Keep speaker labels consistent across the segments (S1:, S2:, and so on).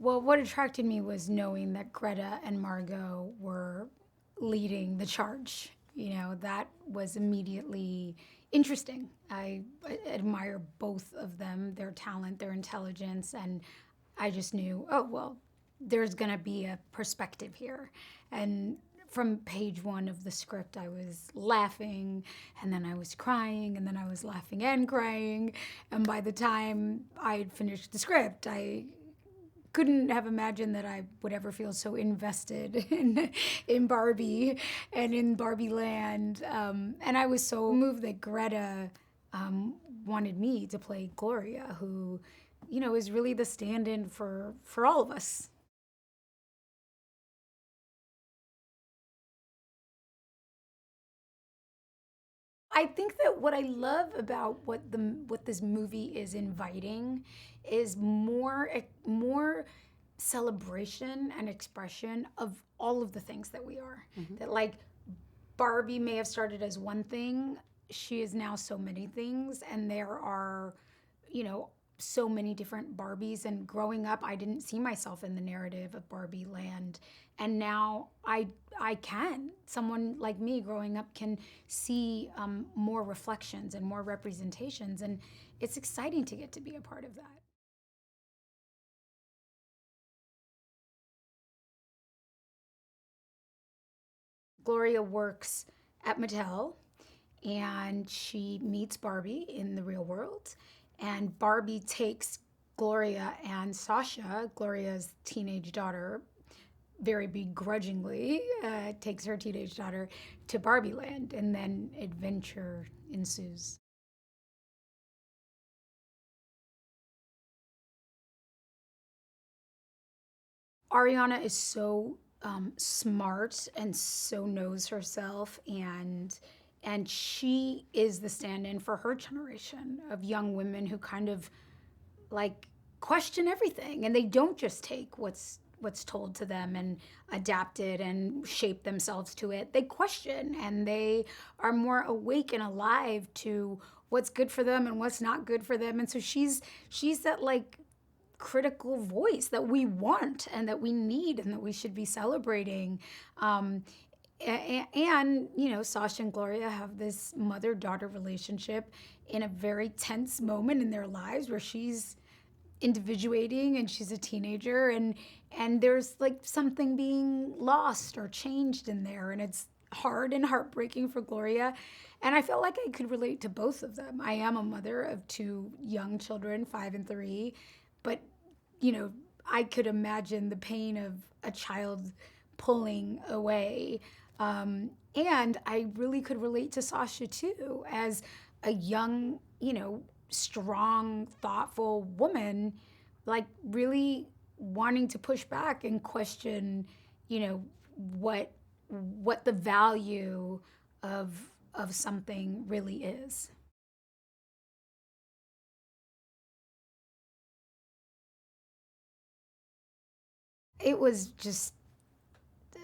S1: Well, what attracted me was knowing that Greta and Margot were leading the charge. That was immediately interesting. I admire both of them, their talent, their intelligence, and I just knew, oh, well, there's going to be a perspective here. And from page one of the script, I was laughing, and then I was crying, and then I was laughing and crying. And by the time I had finished the script, I couldn't have imagined that I would ever feel so invested in Barbie and in Barbie Land. And I was so moved that Greta wanted me to play Gloria, who, is really the stand-in for all of us. I think that what I love about what this movie is inviting is more celebration and expression of all of the things that we are. That, like, Barbie may have started as one thing, she is now so many things, and there are, so many different Barbies. And growing up, I didn't see myself in the narrative of Barbie Land, and now I can. Someone like me growing up can see more reflections and more representations, and it's exciting to get to be a part of that. Gloria works at Mattel, and she meets Barbie in the real world. And Barbie takes Gloria and Sasha, Gloria's teenage daughter, very begrudgingly, takes her teenage daughter to Barbie Land, and then adventure ensues. Ariana is so smart and so knows herself, and she is the stand-in for her generation of young women who kind of like question everything, and they don't just take what's told to them and adapt it and shape themselves to it. They question, and they are more awake and alive to what's good for them and what's not good for them. And so she's that, like, critical voice that we want and that we need and that we should be celebrating. And Sasha and Gloria have this mother-daughter relationship in a very tense moment in their lives where she's individuating and she's a teenager, and there's like something being lost or changed in there, and it's hard and heartbreaking for Gloria. And I felt like I could relate to both of them. I am a mother of two young children, 5 and 3, but you know I could imagine the pain of a child pulling away. And I really could relate to Sasha too, as a young, strong, thoughtful woman, like really wanting to push back and question, you know, what what the value of something really is. It was just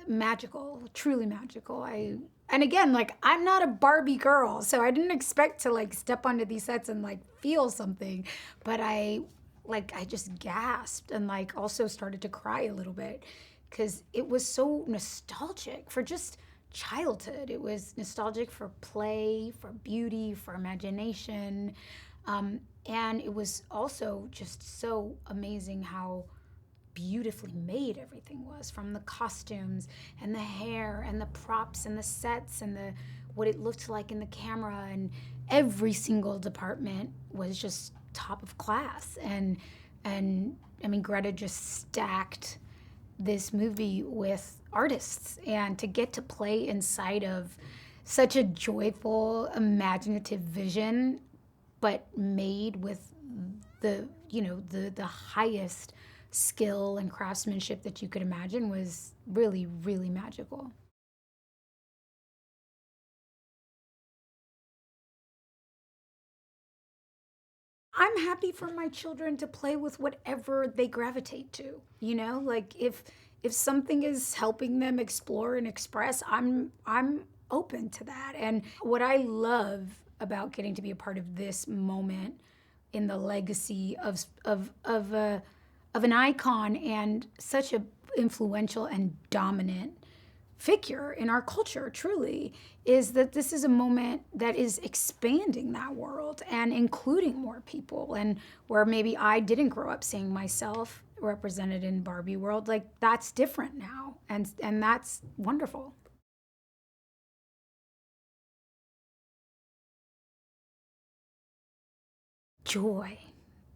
S1: magical, truly magical. And again, like, I'm not a Barbie girl, so I didn't expect to like step onto these sets and like feel something, but I just gasped and like also started to cry a little bit because it was so nostalgic for just childhood. It was nostalgic for play, for beauty, for imagination. And it was also just so amazing how beautifully made everything was, from the costumes and the hair and the props and the sets and the what it looked like in the camera, and every single department was just top of class. And I mean, Greta just stacked this movie with artists, and to get to play inside of such a joyful imaginative vision, but made with the highest skill and craftsmanship that you could imagine, was really, really magical. I'm happy for my children to play with whatever they gravitate to. Like, if something is helping them explore and express, I'm open to that. And what I love about getting to be a part of this moment in the legacy of of an icon and such a influential and dominant figure in our culture, truly, is that this is a moment that is expanding that world and including more people. And where maybe I didn't grow up seeing myself represented in Barbie world, like that's different now. And that's wonderful. Joy.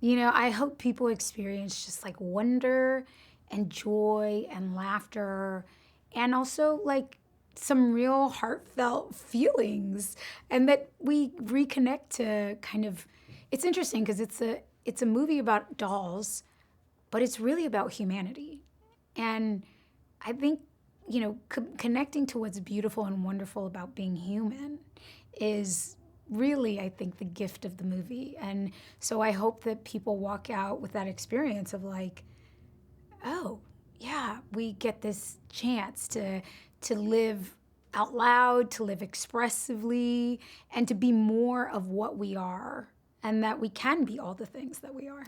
S1: I hope people experience just like wonder and joy and laughter and also like some real heartfelt feelings and that we reconnect to kind of it's interesting because it's a movie about dolls, but it's really about humanity. And I think, connecting to what's beautiful and wonderful about being human is really, I think, the gift of the movie. And so I hope that people walk out with that experience of like, oh, yeah, we get this chance to live out loud, to live expressively, and to be more of what we are, and that we can be all the things that we are.